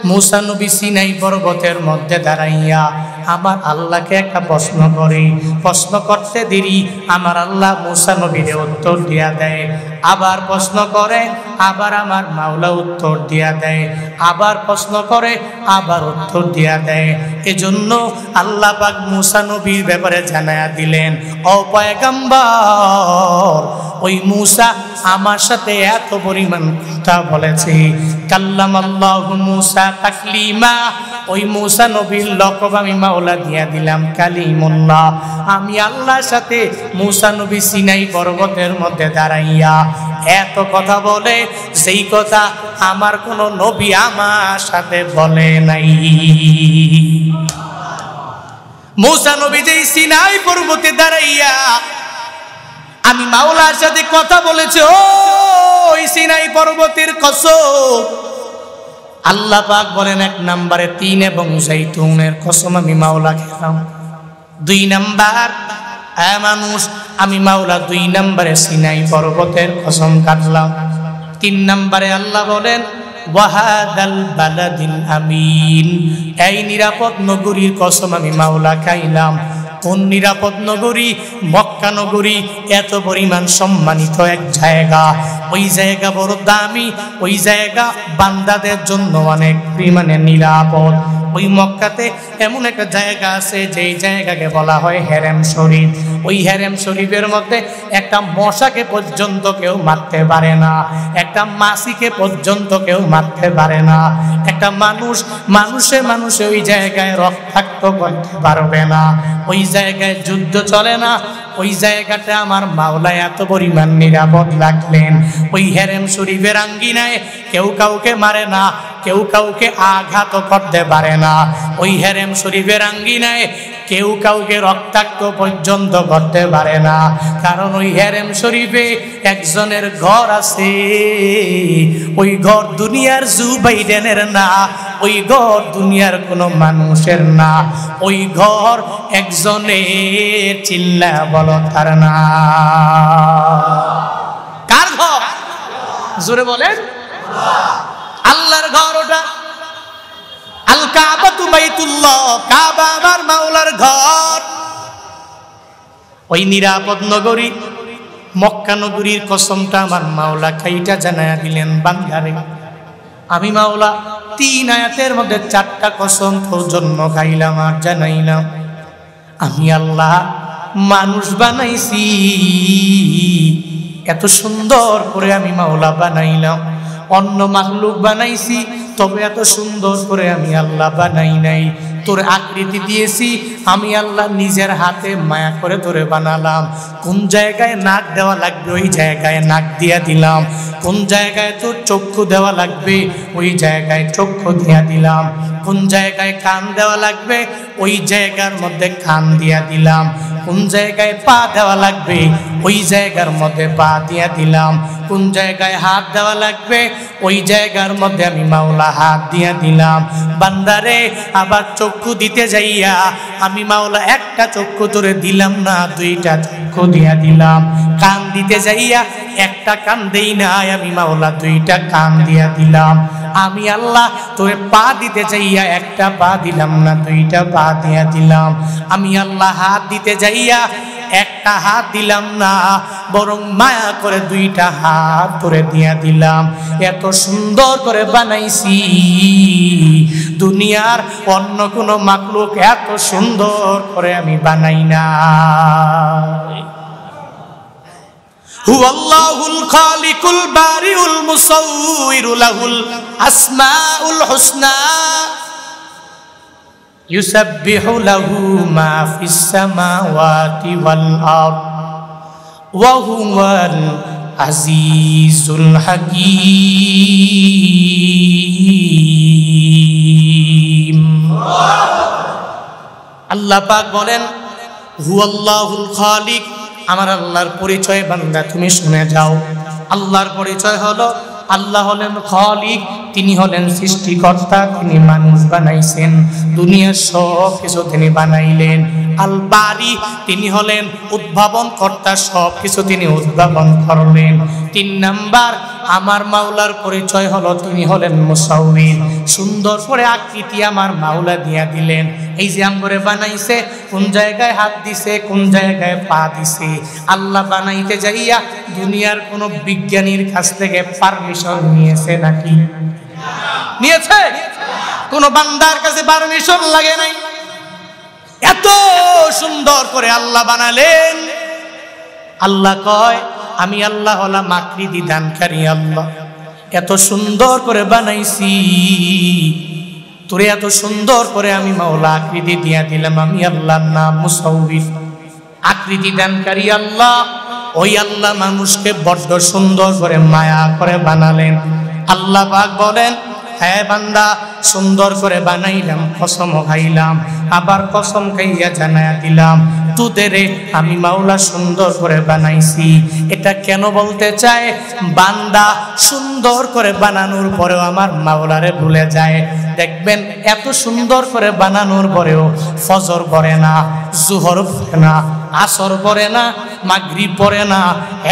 मूसा नबी सिनाई पर्वतेर मध्य दाঁড়াইয়া আমার আল্লাহকে একটা প্রশ্ন করে, প্রশ্ন করতে দেরি আমার আল্লাহ मूसा নবীরে উত্তর দিয়া দেয়, আবার প্রশ্ন করে আবার আমার মাওলা উত্তর দিয়া দেয়, আবার প্রশ্ন করে আবার উত্তর দিয়া দেয়। এজন্য আল্লাহ পাক मूसा নবীর ব্যাপারে জানায়া দিলেন, ও পয়গম্বর, ওই मूसा আমার সাথে এত পরিমাণ কথা বলেছে, কাল্লামাল্লাহু मूसा তাকলিমা, ওই मूसा নবীর লকব আমি মাওলা দিয়া দিলাম কালিমুল্লাহ। আমি আল্লাহর সাথে मूसा নবী সিনাই পর্বতের মধ্যে দাঁড়াইয়া এত কথা বলে, যেই কথা আমার কোন নবী আমার সাথে বলে নাই। मूसा নবী যেই সিনাই পর্বতে দাঁড়াইয়া আমি মাওলার সাথে কথা বলেছে, ওই সিনাই পর্বতের কসম আল্লাহ পাক বলেন, এক নম্বরে তিন এবং জৈতুনের কসম আমি মাওলা খেলাম। দুই নাম্বার মানুষ, আমি মাওলা দুই নম্বরে সিনাই পর্বতের কসম কাটলাম। তিন নম্বরে আল্লাহ বলেন, ওয়াহাদাল বালাদিল আমিন, এই নিরাপদ নগরীর কসম আমি মাওলা খাইলাম। কোন নিরাপদ নগরী? মক্কা নগরী। এত পরিমাণ সম্মানিত এক জায়গা, ওই জায়গা বড় দামি, ওই জায়গা বান্দাদের জন্য অনেক পরিমাণে নিরাপদ। ওই মক্কাতে এমন একটা জায়গা আছে যেই জায়গাকে বলা হয় হেরেম শরীফ। ওই হেরেম শরীফের মধ্যে একটা মশাকে পর্যন্ত কেউ মারতে পারে না, একটা মাছিকে পর্যন্ত কেউ মারতে পারে না, একটা মানুষে ওই জায়গায় রক্তাক্ত করতে পারবে না, ওই জায়গায় যুদ্ধ চলে না। ওই জায়গাটা আমার মাওলা এত পরিমাণ নিরাপদ রাখলেন। ওই হেরেম শরীফের আঙ্গিনায় কেউ কাউকে মারে না, কেউ কাউকে আঘাত করতে পারে না। ওই হেরেম শরীফের আঙ্গিনায় কেউ কাউকে রক্তাক্ত পর্যন্ত করতে পারে না, কারণ ওই হেরেম শরীফে একজনের ঘর আছে। ওই ঘর দুনিয়ার জুবাইডেনের না, ওই ঘর দুনিয়ার কোনো মানুষের না, ওই ঘর একজনের। চিল্লা বলো তার না। কার ঘর? জোরে বলেন। আল্লাহর ঘর ওটা। আল কাবাতু বাইতুল্লাহ, কাবা আমার মাওলার ঘর। ওই নিরাপদ নগরী মক্কা নগরীর কসমটা আমার মাওলা খাইটা জানায়া দিলেন বান্দারে। আমি মাওলা তিন আয়াতের মধ্যে চারটা কসম তোর জন্য খাইলাম আর জানাইলাম। আমি আল্লাহ মানুষ বানাইছি, এত সুন্দর করে আমি মাওলা বানাইলাম। অন্য মাখলুক বানাইছি, তবে এত সুন্দর করে আমি আল্লাহ বানাই নাই। তোর আকৃতি দিয়েছি আমি আল্লাহ নিজের হাতে মায়া করে তোরে বানালাম। কোন জায়গায় নাক দেওয়া লাগবে ওই জায়গায় নাক দিয়া দিলাম, কোন জায়গায় তোর চক্ষু দেওয়া লাগবে ওই জায়গায় চক্ষু দিয়া দিলাম, কোন জায়গায় কান দেওয়া লাগবে ওই জায়গার মধ্যে কান দিয়া দিলাম, কোন জায়গায় পা দেওয়া লাগবে ওই জায়গার মধ্যে পা দিয়া দিলাম, কোন জায়গায় হাত দেওয়া লাগবে ওই জায়গার মধ্যে আমি মাওলা হাত দিয়া দিলাম। বান্দারে আবার চক্ষু দিতে যাইয়া আমি মাওলা একটা চক্ষু তোরে দিলাম না, দুইটা চক্ষু দিয়া দিলাম। কান দিতে যাইয়া একটা কান দেই না, আমি মাওলা দুইটা কান দিয়া দিলাম। আমি আল্লাহ তোরে পা দিতে যাইয়া একটা পা দিলাম না, দুইটা পা দিয়া দিলাম। আমি আল্লাহ হাত দিতে যাইয়া একটা হাত দিলাম না, বরং মায়া করে দুইটা হাত তোরে দিয়া দিলাম। এত সুন্দর করে বানাইছি, দুনিয়ার অন্য কোনো মাখলুক এত সুন্দর করে আমি বানাই না। হুয়াল্লাহুল খালিকুল বারিউল মুসাউবিরু লাহুল আসমাউল হুসনা ইউসাব্বিহু লাহু মা ফিস সামাওয়াতি ওয়াল আরদ ওয়া হুয়াল আজিজুল হাকীম। আল্লাহ পাক বলেন, হুয়াল্লাহুল খালিক, আমার আল্লাহর পরিচয় বান্দা তুমি শুনে যাও। আল্লাহর পরিচয় হলো আল্লাহ হলেন খালিক, তিনি হলেন সৃষ্টিকর্তা, তিনি মানুষ বানাইছেন, দুনিয়ার সব কিছু তিনি বানাইলেন। আল বারি, তিনি হলেন উদ্ভাবন কর্তা, সব কিছু তিনি উদ্ভাবন করলেন। তিন নাম্বার আমার মাওলার পরিচয় হলো তিনি হলেন মুসাউবির। সুন্দর করে আকৃতি আমার মাওলা দিয়া দিলেন। এই যে আমগরে বানাইছে, কোন জায়গায় হাত দিছে, কোন জায়গায় পা দিছে, আল্লাহ বানাইতে যাইয়া দুনিয়ার কোন বিজ্ঞানীর কাছ থেকে পারমিশন নিয়েছে নাকি? নিয়েছে? কোন বান্দার কাছে পারমিশন লাগে নাই। এত সুন্দর করে আল্লাহ বানালেন। আল্লাহ কয় আমি আল্লাহ হলাম আকৃতি দানকারী আল্লাহ। এত সুন্দর করে বানাইছি তোরে, এত সুন্দর করে আমি মাওলা আকৃতি দিয়া দিলাম। আমি আল্লাহর নাম মুসাউবির, আকৃতি দানকারী আল্লাহ। ওই আল্লাহ মানুষকে বড্ড সুন্দর করে মায়া করে বানালেন। আল্লাহ পাক বলেন, হ্যাঁ বান্দা, সুন্দর করে বানাইলাম, কসম খাইলাম, আবার কসম খাইয়া জানায়া দিলাম তোদেরে আমি মাওলা সুন্দর করে বানাইছি। এটা কেন বলতে চায়? বান্দা সুন্দর করে বানানোর পরেও আমার মাওলারে ভুলে যায়। দেখবেন এত সুন্দর করে বানানোর পরেও ফজর পড়ে না, জোহর পড়ে না, আসর পড়ে না, মাগরিব পড়ে না,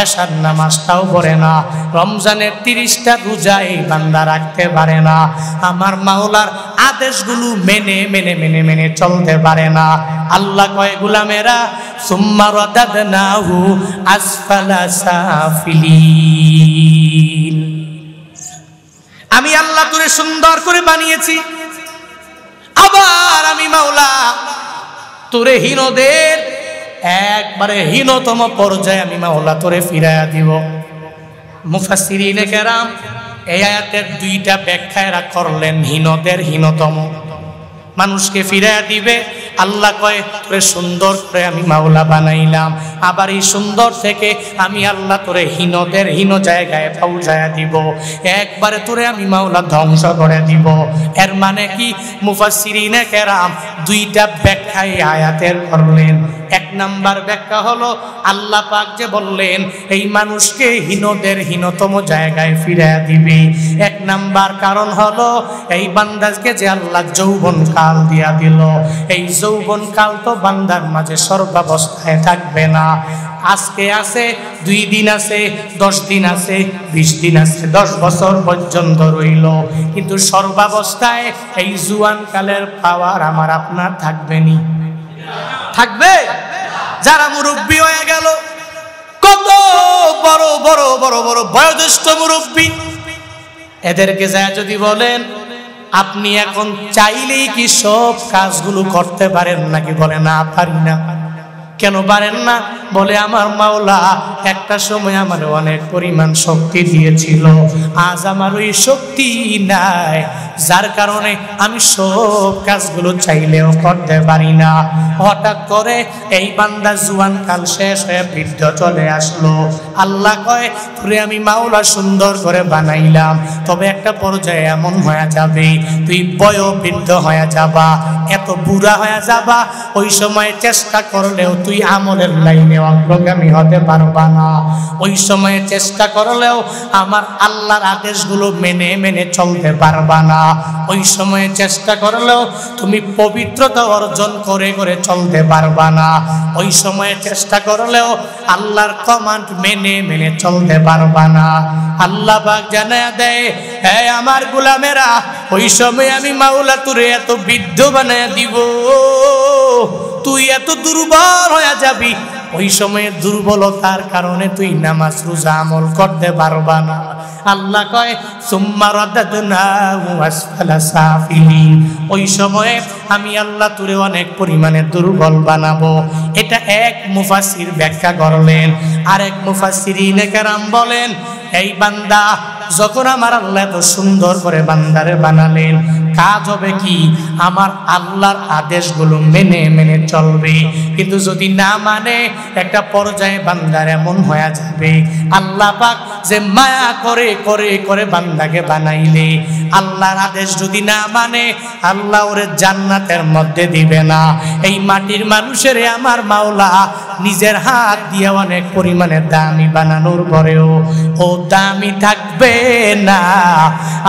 এশার নামাজটাও পড়ে না, রমজানের 30টা রোজা এই বান্দা রাখতে পারে না। আমার মাওলার আদেশগুলো মেনে মেনে মেনে মেনে চলতে পারে না। আল্লাহ কয় গোলামেরা, সুম্মা রাদাদনাহু আসফালা সাফিলিন। আমি আল্লাহ তোরে সুন্দর করে বানিয়েছি, আবার আমি মাওলা তোরে হীনদের একবারে হীনতম পর্যায়ে আমি মাওলা তোরে ফিরাইয়া দিব। মুফাসসিরিনে কেরাম এই আয়াতের 2টা ব্যাখ্যা এরা করলেন। হীনদের হীনতম মানুষকে ফিরাইয়া দিবে। আল্লাহ কয় তোরে সুন্দর করে আমি মাওলা বানাইলাম, আবার এই সুন্দর থেকে আমি আল্লাহ তোরে হীনদের হীন জায়গায় পৌঁছায়া দিব, একবারে তোরে আমি মাওলা ধ্বংস করে দিব। এর মানে কি? মুফাসসিরিনে কেরাম 2টা ব্যাখ্যা এই আয়াতের করলেন। 1 নাম্বার ব্যাখ্যা হলো আল্লাহ পাক যে বললেন এই মানুষকে হীনদের হীনতম জায়গায় ফিরাইয়া দিবে। 1 নাম্বার কারণ হলো এই বান্দাকে যে আল্লাহ যৌবন কাল দিয়া দিল, এই যৌবন কাল তো বান্দার মাঝে সর্বাবস্থায় থাকবে না। আজকে আছে, 2 দিন আছে, 10 দিন আছে, 20 দিন আছে, 10 বছর পর্যন্ত রইল, কিন্তু সর্বাবস্থায় এই জুয়ান কালের পাওয়ার আমার আপনার থাকবে নি? থাকবে? যারা মুরব্বী হয়ে গেল, কত বড় বড় বড় বড় বয়োজ্যেষ্ঠ মুরব্বী, এদেরকে যায় যদি বলেন আপনি এখন চাইলেই কি সব কাজগুলো করতে পারেন নাকি? বলে না, পারি না। কেন পারেন না? বলে আমার মাওলা একটা সময় আমার অনেক পরিমাণ শক্তি দিয়েছিল, আজ আমার ওই শক্তি নাই, যার কারণে আমি সব কাজগুলো চাইলেও করতে পারি না। হঠাৎ করে এই বান্দা জুয়ান কাল শেষ হয়ে বৃদ্ধ চলে আসলো। আল্লাহ কয় তোরে আমি মাওলা সুন্দর করে বানাইলাম, তবে একটা পর্যায়ে এমন হয়ে যাবে তুই বয়োবৃদ্ধ হয়ে যাবা, এত বুড়া হয়ে যাবা, ওই সময় চেষ্টা করলেও তুই আমলের লাইনে অগ্রগামী হতে পারবা না। ওই সময়ে চেষ্টা করলেও আমার আল্লাহর আদেশগুলো মেনে মেনে চলতে পারবা না। ওই সময়ে চেষ্টা করলেও তুমি পবিত্রতা অর্জন করে করে চলতে পারবা না। ওই সময়ে চেষ্টা করলেও আল্লাহর কমান্ড মেনে মেনে চলতে পারবা না। আল্লাহ পাক জানায়া দেয়, হে আমার গোলামেরা, ওই সময় আমি মাওলা তোরে এত বৃদ্ধ বানায়া দিব, তুই এত দুর্বল হয়ে যাবি। ওই সময়ে দুর্বলতার কারণে তুই নামাজ রোজা আমল করতে পারবা না। আল্লাহ কয় সুম্মা রাদাদনাহু আসফালা সাফিলিন। ওই সময়ে আমি আল্লাহ তোরে অনেক পরিমাণে দুর্বল বানাবো। এটা এক মুফাসসির ব্যাখ্যা করলেন। আরেক মুফাসসিরিনে কেরাম বলেন এই বান্দা যখন আমার আল্লাহ এত সুন্দর করে বান্দারে বানালেন, কাজ হবে কি? আমার আল্লাহর আদেশগুলো মেনে মেনে চলবে। কিন্তু যদি না মানে একটা পর্যায়ে বান্দার এমন হয়ে যাবে, আল্লাহ পাক যে মায়া করে করে করে বান্দাকে বানাইলে আল্লাহর আদেশ যদি না মানে আল্লাহ ওরে জান্নাতের মধ্যে দিবে না। এই মাটির মানুষের আমার মাওলা নিজের হাত দিয়ে অনেক পরিমাণে দামি বানানোর পরেও ও দামি থাকবে না।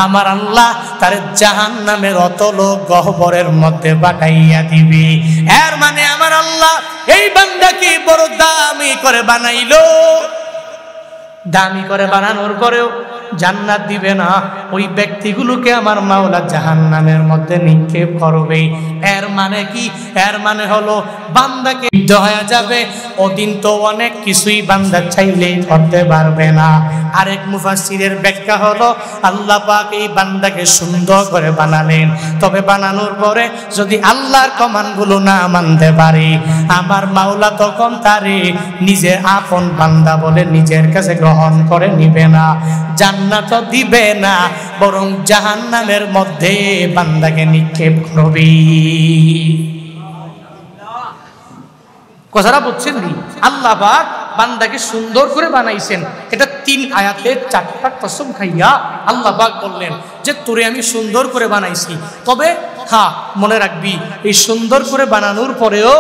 আমার আল্লাহ তার জাহান্নামের অতল গহ্বরের মধ্যে পাঠাইয়া দিবে। এর মানে আমার আল্লাহ এই বান্দাকে বড় দামি করে বানাইলো। দামি করে বানানোর পরেও জান্নাত দিবে না, ওই ব্যক্তিগুলোকে আমার মাওলা জাহান্নামের মধ্যে নিক্ষেপ করবে। এর মানে কি? এর মানে হলো বান্দাকে বিদ্ধ হয়ে যাবে। ওদিন তো অনেক কিছুই বান্দা চাইলেই করতে পারবে না। আরেক মুফাসসিরের ব্যাখ্যা হলো আল্লাহ পাক এই বান্দাকে সুন্দর করে বানালেন, তবে বানানোর পরে যদি আল্লাহর কমান্ডগুলো না মানতে পারে, আমার মাওলা তখন তারে নিজের আপন বান্দা বলে নিজের কাছে গ্রহণ করে নিবে না, জান্নাত দিবে না, বরং জাহান্নামের মধ্যে বান্দাকে নিক্ষেপ করবে। কথাটা বুঝছেন নি? আল্লাহ পাক বান্দাকে সুন্দর করে বানাইছেন। এটা 3 আয়াতে 4টা কসম খাইয়া আল্লাহ পাক বললেন যে তোরে আমি সুন্দর করে বানাইছি। তবে হ্যাঁ, মনে রাখবি এই সুন্দর করে বানানোর পরেও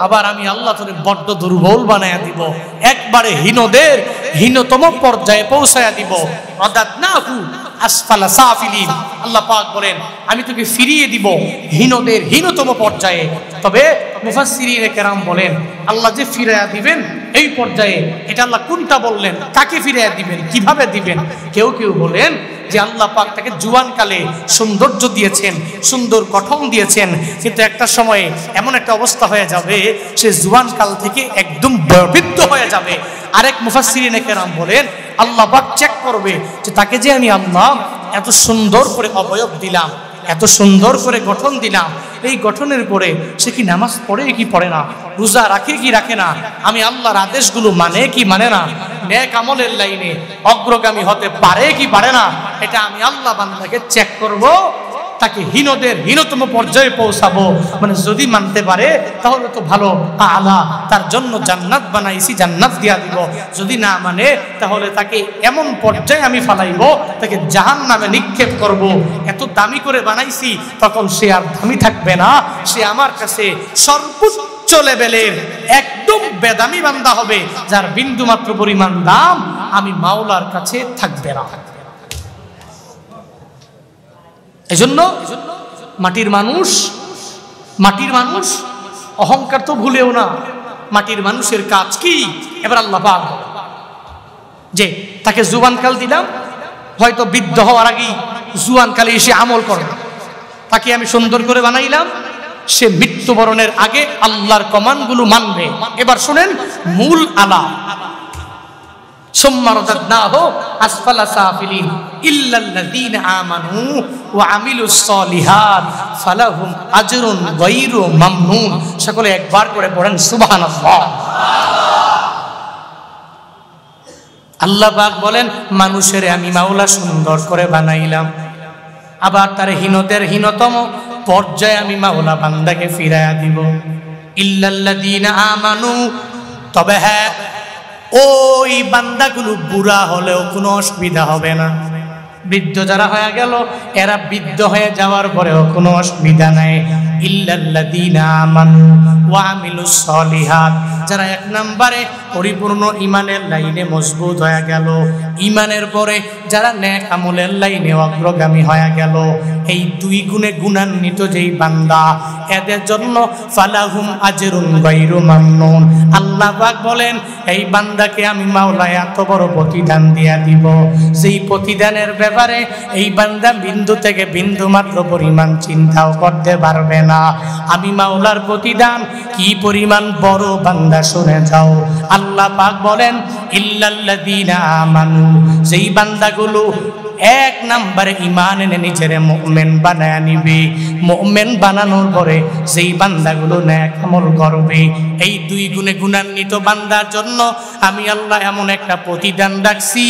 আবার আমি আল্লাহ তোরে বড্ড দুর্বল বানায়া দিব, একবারে হীনদের হীনতম পর্যায়ে পৌঁছায়া দিব। রাদাদনাহু আসফালা সাফিলিন, আল্লাহ পাক বলেন আমি তোকে ফিরিয়ে দিব হীনদের হীনতম পর্যায়ে। তবে মুফাসসিরিনে কেরাম বলেন আল্লাহ যে ফিরাইয়া দিবেন এই পর্যায়ে, এটা আল্লাহ কোনটা বললেন, কাকে ফিরাইয়া দিবেন, কিভাবে দিবেন? কেউ কেউ বলেন যে আল্লাহ পাক তাকে জুয়ানকালে সৌন্দর্য দিয়েছেন, সুন্দর গঠন দিয়েছেন, কিন্তু একটা সময়ে এমন একটা অবস্থা হয়ে যাবে সে জুয়ানকাল থেকে একদম বয়োবৃদ্ধ হয়ে যাবে। আরেক মুফাসসিরিনে কেরাম বলেন আল্লাহ পাক চেক করবে যে তাকে যে আমি আল্লাহ এত সুন্দর করে অবয়ব দিলাম, এত সুন্দর করে গঠন দিলাম, এই গঠনের পরে সে কি নামাজ পড়ে কি পড়ে না, রোজা রাখে কি রাখে না, আমি আল্লাহর আদেশগুলো মানে কি মানে না, নেক আমলের লাইনে অগ্রগামী হতে পারে কি পারে না, এটা আমি আল্লাহ বান্দাকে চেক করব, তাকে হীনদের হীনতম পর্যায়ে পৌঁছাবো। মানে যদি মানতে পারে তাহলে তো ভালো, আলা তার জন্য জান্নাত বানাইছি, জান্নাত দিয়া দিব। যদি না মানে তাহলে তাকে এমন পর্যায়ে আমি ফালাইব, তাকে জাহান্নামে নিক্ষেপ করব। এত দামি করে বানাইছি তখন সে আর দামি থাকবে না, সে আমার কাছে সর্বোচ্চ লেভেলের একদম বেদামি বান্দা হবে, যার বিন্দু মাত্র পরিমাণ দাম আমি মাওলার কাছে থাকবে না। এজন্য মাটির মানুষ অহংকার তো ভুলেও না। মাটির মানুষের কাজ কি? এবার আল্লাহ পাক যে তাকে জুয়ানকাল দিলাম, হয়তো বৃদ্ধ হওয়ার আগেই জুয়ানকালে এসে আমল করবে, তাকে আমি সুন্দর করে বানাইলাম, সে মৃত্যুবরণের আগে আল্লাহর কমান্ডগুলো মানবে। এবার শুনেন মূল আলা, সুম্মা রাদাদনাহু আসফালা সাফিলিন ইল্লাল্লাযীনা আমানু ওয়া আমিলুস সলিহাত ফালাহুম আজরুন গায়রু মামনুন। সকলে একবার করে পড়েন সুবহানাল্লাহ। আল্লাহ পাক বলেন মানুষের আমি মাওলা সুন্দর করে বানাইলাম, আবার তার হীনদের হীনতম পর্যায়ে আমি মাওলা বান্দাকে ফিরাইয়া দিব। ইল্লাল্লাযীনা আমানু, তবে হ্যাঁ ওই বান্দাগুলো বুড়া হলেও কোনো অসুবিধা হবে না। বৃদ্ধ যারা হয়ে গেল এরা বৃদ্ধ হয়ে যাওয়ার পরেও কোনো অসুবিধা নাই। ইল্লাল্লাযীনা আমানু ওয়া আমিলুস সলিহাত, যারা 1 নম্বরে পরিপূর্ণ ইমানের লাইনে মজবুত হয়ে গেল, ইমানের পরে যারা নেক আমলের লাইনে অগ্রগামী হয়ে গেল, এই 2 গুণে গুণান্বিত যেই বান্দা, এদের জন্য ফালাহুম আজরুন গায়রু মামনুন। আল্লাহ পাক বলেন এই বান্দাকে আমি মাওলা এত বড় প্রতিদান দিয়া দিব, যেই প্রতিদানের ব্যাপারে এই বান্দা বিন্দু থেকে বিন্দু মাত্র পরিমাণ চিন্তাও করতে পারবে না। আমি মাওলার প্রতিদান কি পরিমাণ বড় বান্দা শুনে যাও। আল্লাহ পাক বলেন ইল্লাল্লাযীনা আমানু, যেই বান্দাগুলো 1 নম্বরে ঈমান এনে নিজের মুমিন বানায় নিবে, মুমিন বানানোর পরে যেই বান্দাগুলো নেক আমল করবে, এই 2 গুণে গুণান্বিত বান্দার জন্য আমি আল্লাহ এমন একটা প্রতিদান রাখছি,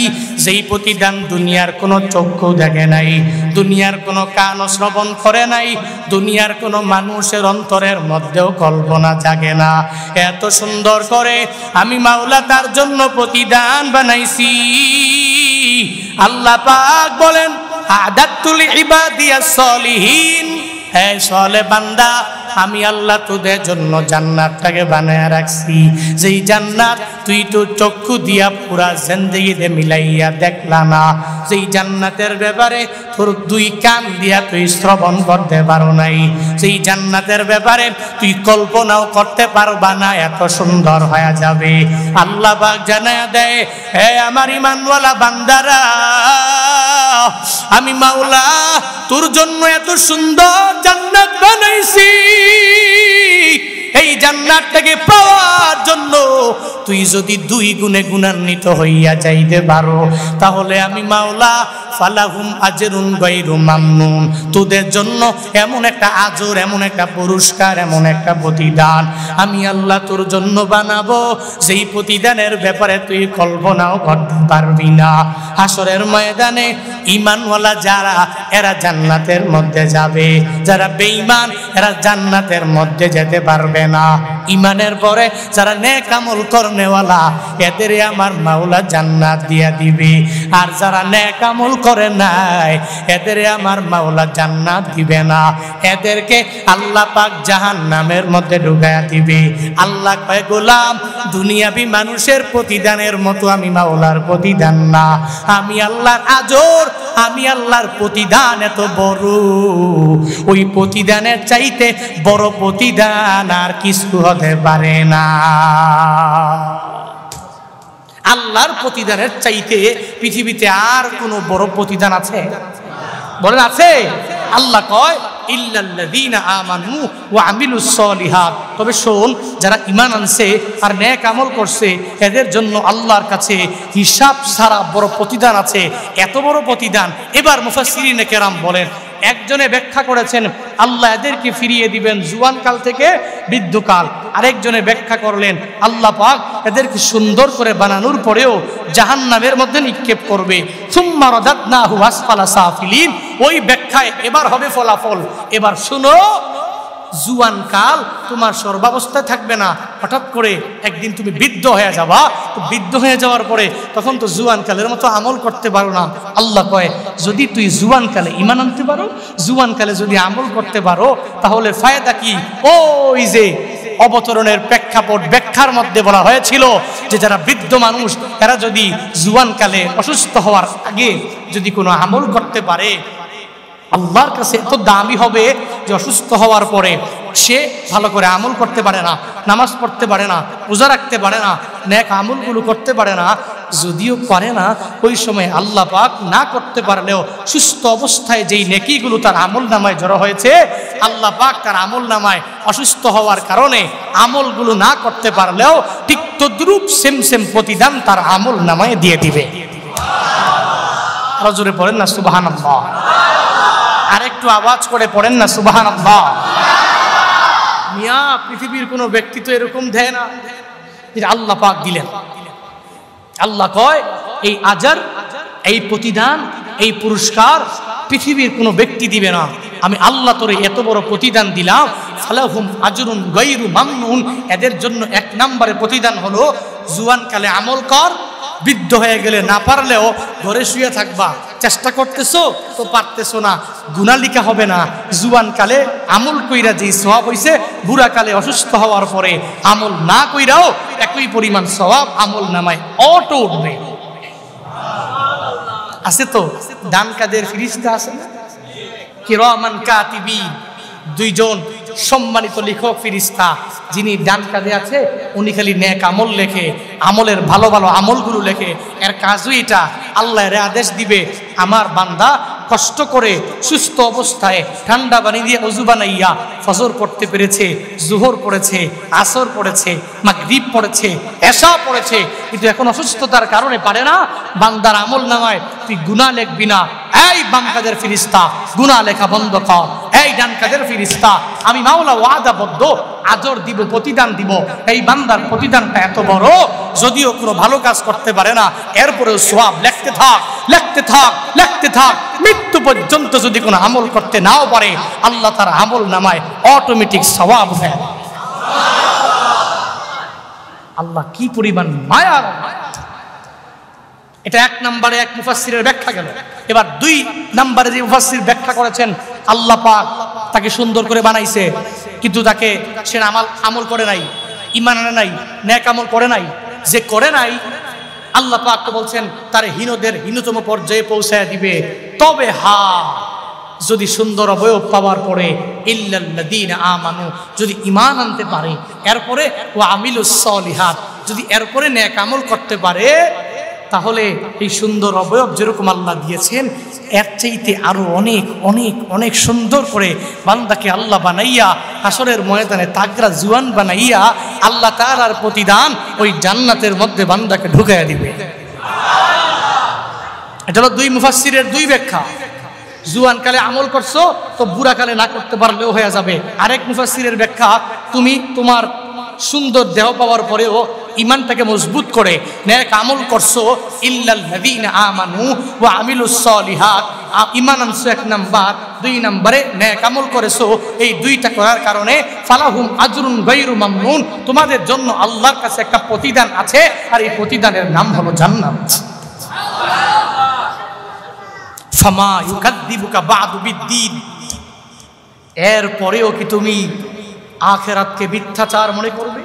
যেই প্রতিদান দুনিয়ার কোনো চক্ষু দেখে নাই, দুনিয়ার কোনো কান শ্রবণ করে নাই, দুনিয়ার কোনো মানুষের অন্তরের মধ্যেও কল্পনা জাগে না। এত সুন্দর করে আমি মাওলা তার জন্য প্রতিদান বানাইছি। আল্লাহ পাক বলেন আদাতুল ইবাদিয়াস সলিহিন, হে সালেহ বান্দা আমি আল্লাহ তোদের জন্য জান্নাতটাকে বানায় রাখছি, যেই জান্নাত তুই তো চক্ষু দিয়া পুরা জিন্দেগিতে মিলাইয়া দেখলা না, যেই জান্নাতের ব্যাপারে তোর দুই কান দিয়া তুই শ্রবণ করতে পারো নাই, সেই জান্নাতের ব্যাপারে তুই কল্পনাও করতে পারবা না, এত সুন্দর হয়ে যাবে। আল্লাহ পাক জানায়া দেয়, হে আমার ঈমানওয়ালা বান্দারা, আমি মাওলা তোর জন্য এত সুন্দর জান্নাত বানাইছি, এই জান্নাতটাকে পাওয়ার জন্য তুই যদি দুই গুণে গুণান্বিত হইয়া যাইতে পারো, তাহলে আমি মাওলা ফালাহুম আজরুন গায়রু মামনুন, তোদের জন্য এমন একটা আজর, এমন একটা পুরস্কার, এমন একটা প্রতিদান আমি আল্লাহ তোর জন্য বানাবো, যেই প্রতিদানের ব্যাপারে তুই কল্পনাও করতে পারবি না। হাসরের ময়দানে ঈমানওয়ালা যারা, এরা জান্নাতের মধ্যে যাবে, যারা বেঈমান এরা জান্নাতের মধ্যে যেতে পারবে না। ঈমানের পরে যারা নেক আমল করনেওয়ালা, এদের আমার মাওলা জান্নাত দিয়া দিবে, আর যারা নেক আমল করে নাই এদের আমার মাওলা জান্নাত দিবে না, এদেরকে আল্লাহ পাক জাহান্নামের মধ্যে ঢুকায়া দিবে। আল্লাহ কয়, গোলাম দুনিয়াবি মানুষের প্রতিদানের মতো আমি মাওলার প্রতিদান না, আমি আল্লাহর আজর, আমি আল্লাহর প্রতিদান এত বড়, ওই প্রতিদানের চাইতে বড় প্রতিদান আর কিছু হতে পারে না। আল্লাহর প্রতিদানের চাইতে পৃথিবীতে আর কোনো বড় প্রতিদান আছে? বলেন আছে? আল্লাহ কয়, ইল্লাল্লাযীনা আমানু ওয়া আমিলুস সলিহাত, তবে শোন, যারা ঈমান আনছে আর নেক আমল করছে এদের জন্য আল্লাহর কাছে হিসাব ছাড়া বড় প্রতিদান আছে। এত বড় প্রতিদান, এবার মুফাসসিরিনে কেরাম বলেন, একজনে ব্যাখ্যা করেছেন আল্লাহ এদেরকে ফিরিয়ে দিবেন জুয়ানকাল থেকে বৃদ্ধকাল, আরেকজনে ব্যাখ্যা করলেন আল্লাহ পাক এদেরকে সুন্দর করে বানানোর পরেও জাহান্নামের মধ্যে নিক্ষেপ করবে, সুম্মা রাদাদনাহু আসফালা সাফিলিন, ওই ব্যাখ্যায় এবার হবে ফলাফল। এবার শুনো, জুয়ানকাল তোমার সর্বাবস্থায় থাকবে না, হঠাৎ করে একদিন তুমি বৃদ্ধ হয়ে যাবা, তো বৃদ্ধ হয়ে যাওয়ার পরে তখন তো জুয়ানকালের মতো আমল করতে পারো না। আল্লাহ কয়, যদি তুই জুয়ানকালে ঈমান আনতে পারো, জুয়ানকালে যদি আমল করতে পারো, তাহলে ফায়দা কি? ওই যে অবতরণের প্রেক্ষাপট ব্যাখ্যার মধ্যে বলা হয়েছিল যে যারা বৃদ্ধ মানুষ এরা যদি জুয়ানকালে অসুস্থ হওয়ার আগে যদি কোনো আমল করতে পারে, আল্লাহর কাছে এত দামি হবে যে অসুস্থ হওয়ার পরে সে ভালো করে আমল করতে পারে না, নামাজ পড়তে পারে না, রোজা রাখতে পারে না, নেক আমলগুলো করতে পারে না। যদিও পারে না, ওই সময় আল্লাহ পাক না করতে পারলেও সুস্থ অবস্থায় যেই নেকিগুলো তার আমল নামায় জড়ো হয়েছে, আল্লাহ পাক তার আমল নামায় অসুস্থ হওয়ার কারণে আমলগুলো না করতে পারলেও ঠিক তদ্রূপ সেম সেম প্রতিদান তার আমল নামায় দিয়ে দিবে। আরো জোরে পড়েন না সুবহানাল্লাহ, আরেকটু আওয়াজ করে পড়েন না সুবহানাল্লাহ। মিয়া, পৃথিবীর কোনো ব্যক্তি তো এরকম দেয় না, যেটা আল্লাহ পাক দিলেন। আল্লাহ কয়, এই আজার, এই প্রতিদান, এই পুরস্কার পৃথিবীর কোনো ব্যক্তি দিবে না, আমি আল্লাহ তোরে এত বড় প্রতিদান দিলাম। ফালাহুম আজরুন গায়রু মামনুন, এদের জন্য এক নম্বরে প্রতিদান হলো জুয়ানকালে আমল কর, বৃদ্ধ হয়ে গেলে না পারলেও ঘরে শুয়ে থাকবা, চেষ্টা করতেছো তো পারতেছো না, গুনাহ লিখা হবে না। জুয়ানকালে আমল কইরা যেই সওয়াব হইছে, বুড়াকালে অসুস্থ হওয়ার পরে আমল না কইরাও একই পরিমাণ সওয়াব আমল নামায় অটো উঠবে। আছে তো ডান কাদের ফেরেশতা আছে না, কিরামান কাতিবিন, দুইজন সম্মানিত লেখক ফেরেশতা, যিনি ডান কাঁধে আছে উনি খালি নেক আমল লেখে, আমলের ভালো ভালো আমলগুলো লেখে। এর কাজই এটা, আল্লাহ এর আদেশ দিবে, আমার বান্দা কষ্ট করে সুস্থ অবস্থায় ঠান্ডা পানি দিয়ে ওযু বানাইয়া ফজর পড়তে পেরেছে, জোহর পড়েছে, আসর পড়েছে, মাগরিব পড়েছে, এশা পড়েছে, কিন্তু এখন অসুস্থতার কারণে পারে না। বান্দার আমল নামায় তুই গুনাহ লিখবি না। এই বাম কাদের ফেরেশতা, গুনাহ লেখা বন্ধ কর। এই ডান কাদের ফেরেশতা, আমি মাওলা ওয়াদাবদ্ধ আজর দিব, প্রতিদান দিব। এই বান্দার প্রতিদানটা এত বড়, যদিও কোনো ভালো কাজ করতে পারে না, এরপরেও সওয়াব লিখতে থাক, লিখতে থাক, লিখতে থাক, মৃত্যু পর্যন্ত যদি কোনো আমল করতে নাও পারে, আল্লাহ তার আমল নামায় অটোমেটিক সওয়াব দেয়। আল্লাহ কি পরিমাণ মায়ার! এটা এক নম্বরে এক মুফাসসিরের ব্যাখ্যা গেল। এবার দুই নম্বরে যে মুফাসসির ব্যাখ্যা করেছেন, আল্লাহ পাক তাকে সুন্দর করে বানাইছে, কিন্তু তাকে সে আমল করে নাই, ঈমান আনে নাই, নেক আমল করে নাই। যে করে নাই আল্লাহ পাক তো বলছেন তার হীনদের হীনতম পর্যায়ে পৌঁছায় দিবে। তবে যদি সুন্দর অবয়ব পাওয়ার পরে ইল্লাল্লাযীনা আমানু, যদি ঈমান আনতে পারে, এরপরে ওয়া আমিলুস সলিহাত, যদি এরপরে নেক আমল করতে পারে, তাহলে এই সুন্দর অবয়ব যেরকম আল্লাহ দিয়েছেন এর চাইতে আরো অনেক অনেক অনেক সুন্দর করে বান্দাকে আল্লাহ বানাইয়া হাসরের ময়দানে তাগড়া জুয়ান বানাইয়া আল্লাহ তাআলার প্রতিদান ওই জান্নাতের মধ্যে বান্দাকে ঢুকাইয়া দিবে। এটা হলো দুই মুফাসসিরের দুই ব্যাখ্যা। জুয়ান কালে আমল করছো তো বুড়া কালে না করতে পারলেও হয়ে যাবে। আরেক মুফাসসিরের ব্যাখ্যা, তুমি তোমার সুন্দর দেহ পাওয়ার পরেও ঈমানটাকে মজবুত করে নেক আমল করছো, ইল্লাল্লাযীনা আমানু ওয়া আমিলুস সলিহাত, ঈমান আনছো এক নাম্বার, দুই নম্বরে নেক আমল করেছো, এই দুইটা করার কারণে ফালাহুম আজরুন গায়রু মামনুন, তোমাদের জন্য আল্লাহর কাছে একটা প্রতিদান আছে, আর এই প্রতিদানের নাম হলো জান্নাত। ফামা ইউকাযযিবুকা বা'দু বিদ্দীন, এরপরেও কি তুমি আখিরাতকে মিথ্যাচার মনে করবে?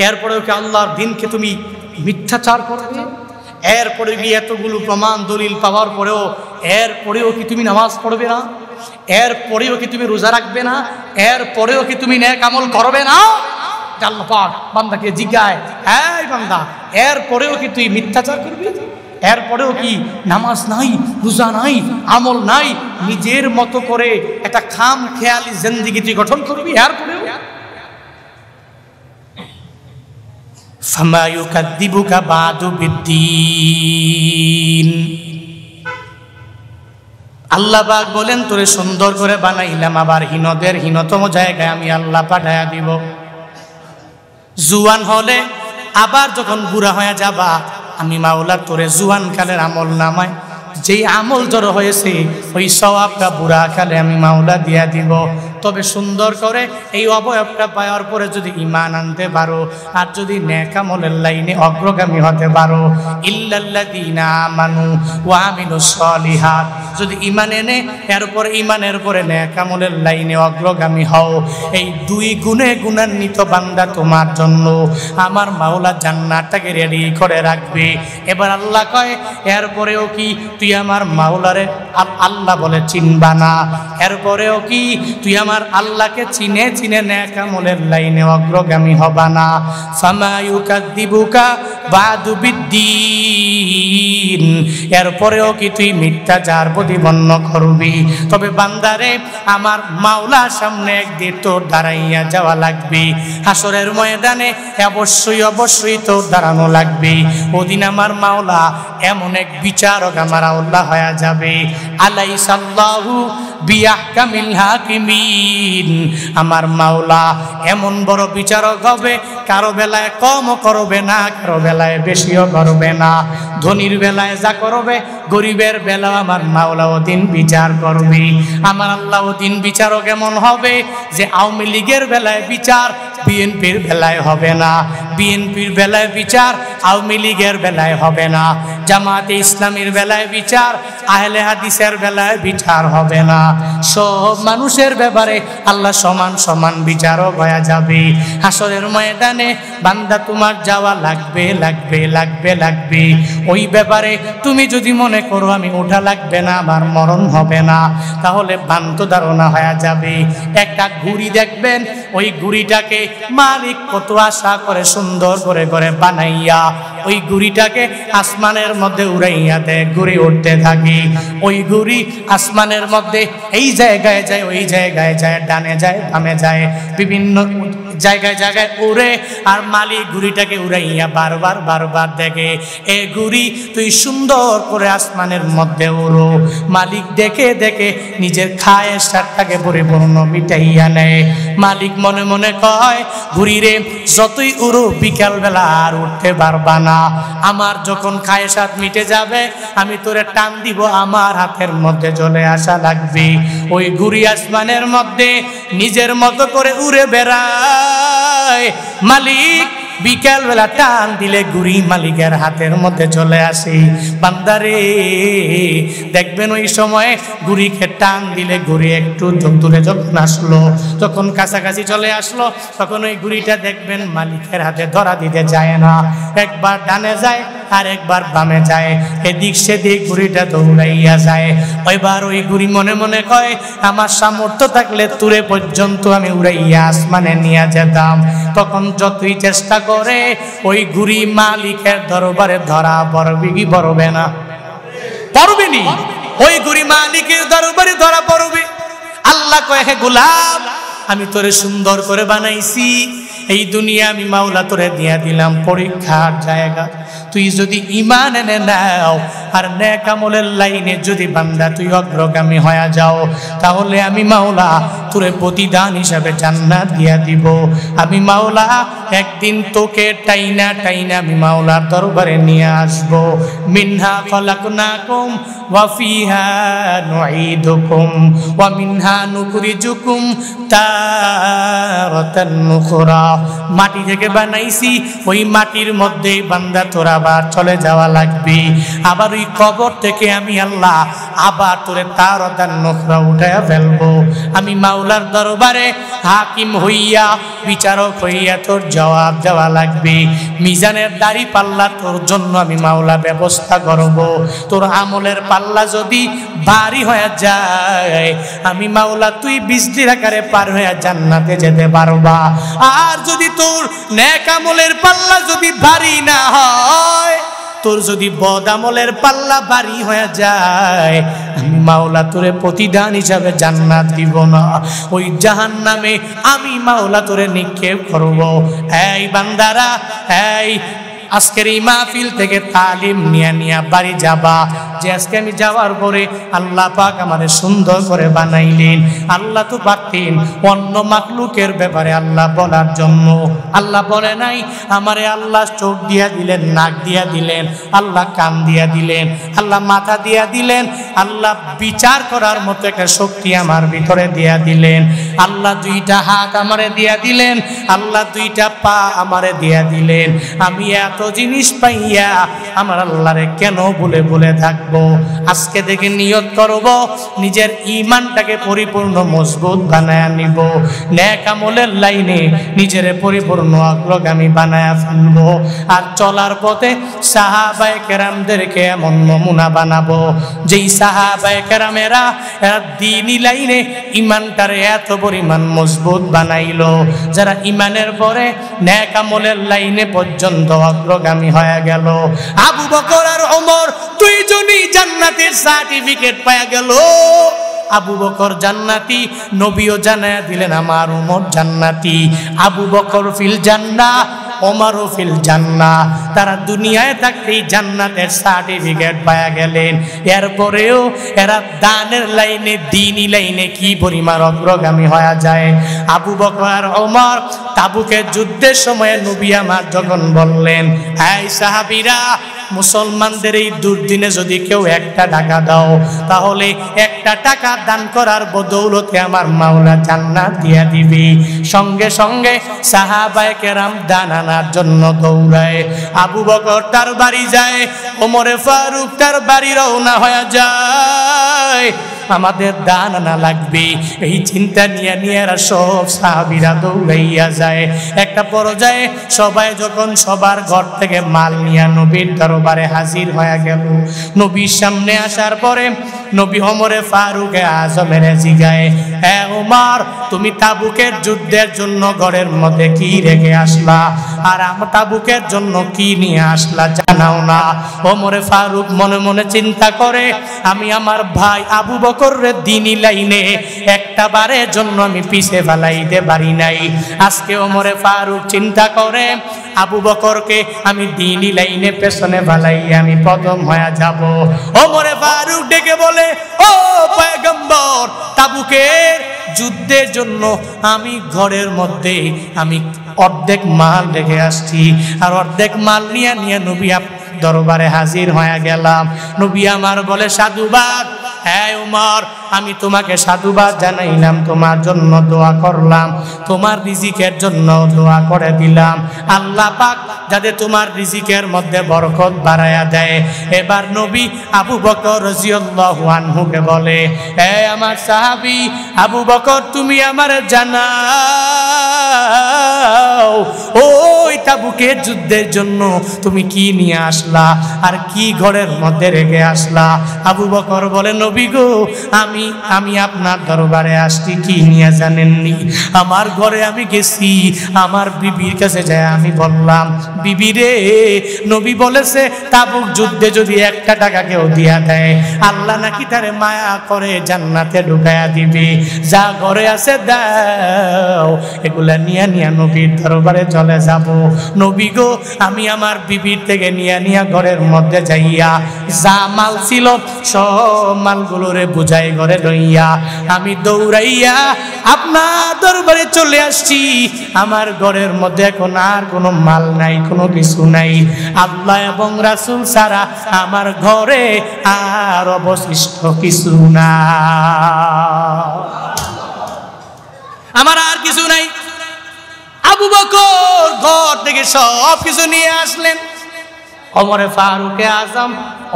এরপরেও কি আল্লাহর দিনকে তুমি মিথ্যাচার করবে? এরপরে কি এতগুলো প্রমাণ দলিল পাওয়ার পরেও এরপরেও কি তুমি নামাজ পড়বে না? এরপরেও কি তুমি রোজা রাখবে না? এরপরেও কি তুমি নেক আমল করবে না? আল্লাহ পাক বান্দাকে জিজ্ঞায়, এই বান্দা, এরপরেও কি তুই মিথ্যাচার করবি? এরপরেও কি নামাজ নাই, রোজা নাই, আমল নাই, নিজের মতো করে একটা খাম খেয়ালি জিন্দেগি তুই গঠন করবি? এরপরেও ফামা ইউকাযযিবুকা বা'দু বিদ্দীন, আল্লাহ পাক বলেন তোরে সুন্দর করে বানাইলাম, আবার হীনদের হীনতম জায়গায় আমি আল্লাহ পাঠায়া দিব। জুয়ান হলে আবার যখন বুড়া হয়ে যাবা, আমি মাওলা তোরে জুয়ান কালের আমল নামায় যেই আমল জড়ো হয়েছে ওই সওয়াবটা বুড়া কালে আমি মাওলা দিয়া দিব। তবে সুন্দর করে এই অবয়বটা পাওয়ার পরে যদি ঈমান আনতে পারো, আর যদি নেক আমলের লাইনে অগ্রগামী হতে পারো, ইল্লাল্লাযীনা আমানু ওয়া আমিলুস সলিহাত, যদি ঈমান এনে এরপর ঈমানের পরে নেক আমলের লাইনে অগ্রগামী হও, এই দুই গুণে গুণান্বিত বান্দা তোমার জন্য আমার মাওলা জান্নাতটাকে রেডি করে রাখবে। এবার আল্লাহ কয়, এরপরেও কি তুই আমার মাওলারে আল্লাহ বলে চিনবা না? এরপরেও কি তুই আমার আল্লাহকে চিনে চিনে নেক আমলের লাইনে অগ্রগামী হবা না? ফামা ইউকাযযিবুকা বা'দু বিদ্দীন, এরপরেও কি তুই মিথ্যাচার প্রতিপন্ন করবি? তবে বান্দারে আমার মাওলার সামনে একদিন তোর দাঁড়াইয়া যাওয়া লাগবে, হাসরের ময়দানে অবশ্যই অবশ্যই তোর দাঁড়ানো লাগবে। ওদিন আমার মাওলা এমন এক বিচারক আমার আল্লাহ হয়ে যাবে। আলাইসাল্লাহু বিআহকামিল হাকিমিন, আমার মাওলা এমন বড় বিচারক হবে, কারো বেলায় কমও করবে না, কারো বেলায় বেশিও করবে না। ধনীর বেলায় যা করবে, গরিবের বেলায় আমার মাওলা ওদিন বিচার করবে। আমার আল্লাহ ওদিন বিচারক এমন হবে যে আওয়ামী লীগের বেলায় বিচার বিএনপির বেলায় হবে না, বিএনপির বেলায় বিচার আওয়ামী লীগের বেলায় হবে না, জামাতে ইসলামীর বেলায় বিচার আহলে হাদিসের বেলায় বিচার হবে না। সব মানুষের ব্যাপারে আল্লাহ সমান সমান বিচারক হয়ে যাবে। হাসরের ময়দানে বান্দা তোমার যাওয়া লাগবে লাগবে লাগবে লাগবে। ওই ব্যাপারে তুমি যদি মনে করো আমি ওঠা লাগবে না, আমার মরণ হবে না, তাহলে ভ্রান্ত ধারণা হয়ে যাবে। একটা ঘুড়ি দেখবেন, ওই ঘুড়িটাকে মালিক কত আশা করে সুন্দর করে করে বানাইয়া ওই ঘুড়িটাকে আসমানের মধ্যে উড়াইয়া দেয়, ঘুড়ি উঠতে থাকে। ওই ঘুড়ি আসমানের মধ্যে এই জায়গায় যায়, ওই জায়গায় যায়, ডানে যায়, বামে যায়, বিভিন্ন জায়গায় জায়গায় উড়ে। আর মালিক ঘুড়িটাকে উড়াইয়া বারবার বারবার দেখে, এ ঘুড়ি তুই সুন্দর করে আসমানের মধ্যে উড়ো। মালিক দেখে দেখে নিজের খায়েশটাকে পরিপূর্ণ মিটাইয়া নেয়। মালিক মনে মনে কয়, ঘুড়ি রে যতই উড়ো বিকালবেলা আর উঠতে পারবা না, আমার যখন খায়েশাত মিটে যাবে আমি তোরে টান দিব, আমার হাতের মধ্যে চলে আসা লাগবে। ওই ঘুড়ি আসমানের মধ্যে নিজের মতো করে উড়ে বেড়ায়। মালিক বিকাল বেলা টান দিলে ঘুড়ি মালিকের হাতের মধ্যে চলে আসে। বান্দারে দেখবেন ওই সময় ঘুড়িকে টান দিলে ঘুড়ি একটু দূরে যখন আসলো, যখন কাছাকাছি চলে আসলো, তখন ওই ঘুড়িটা দেখবেন মালিকের হাতে ধরা দিতে যায় না, একবার ডানে যায় আর একবার বামে যায়, এদিক সেদিক ঘুড়িটা দৌড়াইয়া যায়। ওইবার ওই ঘুড়ি মনে মনে কয় আমার সামর্থ্য থাকলে তুরে পর্যন্ত আমি উড়াইয়া আসমানে নিয়ে যেতাম। তখন যতই চেষ্টা করে ওই ঘুড়ি মালিকের দরবারে ধরা পড়বে কি পড়বে না? পড়বে নি। ওই ঘুড়ি মালিকের দরবারে ধরা পড়বে। আল্লাহ কয় হে গোলাম, আমি তোরে সুন্দর করে বানাইছি, এই দুনিয়া আমি মাওলা তোরে দিয়া দিলাম পরীক্ষার জায়গা। তুই যদি ঈমান এনে নাও আর নেক আমলের লাইনে যদি বান্দা তুই অগ্রগামী হয়ে যাও, তাহলে আমি মাওলা তোরে প্রতিদান হিসাবে জান্নাত দিয়া দিব। আমি মাওলা একদিন তোকে টাইনা টাইনা আমি মাওলার দরবারে নিয়ে আসব। মিনহা খলাকনাকুম ওয়া ফিহা নুঈদুকুম ওয়া মিনহা নুখরিজুকুম তারাতান নুখরা। মাটি থেকে বানাইছি, ওই মাটির মধ্যে বান্দা তোরা আবার চলে যাওয়া লাগবে। আবার ওই কবর থেকে আমি আল্লাহ আবার তোরে তারাতান নুখরা উঠায়া ফেলবো। আমি মাওলার দরবারে হাকিম হইয়া বিচারক হইয়া তোর জবাব দেওয়া লাগবে। মিজানের দাড়ি পাল্লা তোর জন্য আমি মাওলা ব্যবস্থা করব। তোর আমলের পাল্লা যদি ভারী হয়ে যায়, আমি মাওলা তুই বিজলির আকারে পার হয়ে জান্নাতে যেতে পারবা। আর যদি তোর নেক আমলের পাল্লা যদি ভারী না হয়, তোর যদি বদ আমলের পাল্লা ভারী হয়ে যায়, আমি মাওলা তোরে প্রতিদান হিসাবে জান্নাত দিব না, ওই জাহান্নামে আমি মাওলা তোরে নিক্ষেপ করব। এই বান্দারা, এই আজকের এই মাহফিল থেকে তালিম নিয়ে নিয়ে বাড়ি যাবা, যে আজকে আমি যাওয়ার পরে আল্লাহ পাক আমাদের সুন্দর করে বানাইলেন। আল্লাহ তো পারতেন অন্য মাখলুকের ব্যাপারে আল্লাহ বলার জন্য, আল্লাহ বলে নাই আমারে আল্লাহ চোখ দিয়া দিলেন, নাক দিয়া দিলেন, আল্লাহ কান দিয়া দিলেন, আল্লাহ মাথা দিয়া দিলেন, আল্লাহ বিচার করার মতো একটা শক্তি আমার ভিতরে দিয়া দিলেন, আল্লাহ দুইটা হাত আমারে দিয়া দিলেন, আল্লাহ দুইটা পা আমারে দিয়া দিলেন। আমি এত জিনিস পাইয়া আমার আল্লাহরে কেন বলে বলে থাকবো? আজকে থেকে নিয়ত করব নিজের ঈমানটাকে পরিপূর্ণ মজবুত বানায়া নিব, নেক আমলের লাইনে নিজের পরিপূর্ণ অগ্রগামী বানায়া ফেলবো। আর চলার পথে সাহাবায়ে কেরামদেরকে এমন নমুনা বানাবো, যেই সাহাবায়ে কেরামেরা দ্বীনি লাইনে ঈমানটারে এত পরিমাণ মজবুত বানাইলো, যারা ঈমানের পরে নেক আমলের লাইনে পর্যন্ত অগ্রগামী হয়ে গেল। আবু বকর আর ওমর দুইজনই জান্নাতের সার্টিফিকেট পাওয়া গেল। আবু বকর জান্নাতি, নবীও জানায়া দিলেন আমার ওমর জান্নাতি। আবু বকর ফিল জান্নাহ, ওমরও ফিল জান্নাহ। তারা দুনিয়ায় থাকতেই জান্নাতের সার্টিফিকেট পাওয়া গেলেন। এরপরেও এরা দানের লাইনে, দ্বীনি লাইনে কি পরিমাণ অগ্রগামী হয়ে যায়। আবু বকর আর ওমর তাবুকের যুদ্ধের সময় নবী আমার যখন বললেন, এই সাহাবীরা, মুসলমানদের এই দুর্দিনে যদি কেউ একটা টাকা দাও, তাহলে একটা টাকা দান করার বদৌলতে আমার মাওলা জান্নাত দিয়া দিবে। সঙ্গে সঙ্গে সাহাবায়ে কেরাম দান আনার জন্য দৌড়ায়। আবু বকর তার বাড়ি যায়, ওমরে ফারুক তার বাড়ি রওনা হয়ে যায়। আমাদের দান আনা লাগবে, এই চিন্তা নিয়ে নিয়ে সব সাহাবীরা দৌড়াইয়া যায়। একটা পর্যায়ে সবাই যখন সবার ঘর থেকে মাল নিয়ে নবীর দরবারে হাজির হয়ে গেল, নবীর সামনে আসার পরে নবী ওমরে ফারুক আজমের জিগায়, হ্যাঁ ওমর, তুমি তাবুকের যুদ্ধের জন্য ঘরের মধ্যে কি রেখে আসলা, আর আমার তাবুকের জন্য কি নিয়ে আসলা জানাও না? ওমরে ফারুক মনে মনে চিন্তা করে, আমি আমার ভাই আবু বকরের দ্বীনি লাইনে একটা বারের জন্য আমি পিছে ফেলাইতে পারি নাই। আজকে ওমরে ফারুক চিন্তা করে, আবু বকরকে আমি দ্বীনি লাইনে পেছনে ফেলাইয়া আমি প্রথম হয়ে যাব। ওমরে ফারুক ডেকে বলে, ও পয়গম্বর, তাবুকের যুদ্ধের জন্য আমি ঘরের মধ্যে আমি অর্ধেক মাল রেখে আসছি, আর অর্ধেক মাল নিয়ে নিয়ে নবী দরবারে হাজির হয়ে গেলাম। নবী আমার বলে, সাধুবাদ, হ্যাঁ ওমর, আমি তোমাকে সাধুবাদ জানাইলাম, তোমার জন্য দোয়া করলাম, তোমার রিজিকের জন্য দোয়া করে দিলাম, আল্লাহ পাক যাতে তোমার রিজিকের মধ্যে বরকত বাড়ায়া দেয়। এবার নবী আবু বকর রাদিয়াল্লাহু আনহুকে বলে, হে আমার সাহাবী আবু বকর, তুমি আমার জানাও ওই তাবুকের যুদ্ধের জন্য তুমি কি নিয়ে আসলা আর কি ঘরের মধ্যে রেখে আসলা? আবু বকর বলে, নবী গো, আমি আপনার দরবারে আসছি কি নিয়ে জানেননি? আমার ঘরে আমি গেছি, আমার বিবির কাছে যায় আমি বললাম, বিবি রে, নবী বলেছে তাবুক যুদ্ধে যদি 1 টাকা কেউ দিয়া দেয় আল্লাহ নাকি তারে মায়া করে জান্নাতে ঢুকায়া দিবে, যা ঘরে আছে দাও, এগুলা নিয়ে নবীর দরবারে চলে যাব। নবী গো, আমি আমার বিবির থেকে নিয়ে ঘরের মধ্যে যাইয়া যা মাল ছিল সব মালগুলোরে বুঝাই ঘরে লইয়া আমি দৌড়াইয়া আপনার দরবারে চলে আসছি। আমার ঘরের মধ্যে এখন আর কোনো মাল নাই, কোনো কিছু নাই, আল্লাহ এবং রাসূল ছাড়া আমার ঘরে আর অবশিষ্ট কিছু না, আমার আর কিছু নাই। আবু বকর ঘর থেকে সব কিছু নিয়ে আসলেন, ওমরে ফারুকে আজম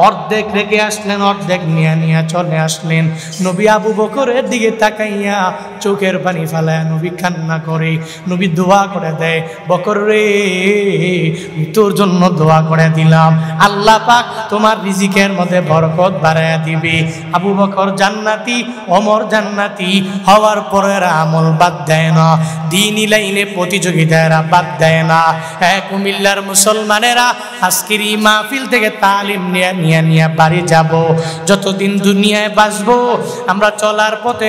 অর্ধেক রেখে আসলেন, অর্ধেক নিয়ে চলে আসলেন। নবী আবু বকরের দিকে তাকাইয়া চোখের পানি ফেলায় নবী কান্না করে, নবী দোয়া করে দেয়, বকর রে, তোর জন্য দোয়া করে দিলাম, আল্লাহ পাক তোমার রিজিকের মধ্যে বরকত বাড়ায়া দিবে। আবু বকর জান্নাতি, ওমর জান্নাতি হওয়ার পরে এরা আমল বাদ দেয় না, দ্বীনি লাইনে প্রতিযোগিতা এরা বাদ দেয় না। কুমিল্লার মুসলমানেরা আজকের এই মাহফিল থেকে তালিম নিয়ে বাড়ি যাব। যতদিন দুনিয়ায় বাঁচবো আমরা চলার পথে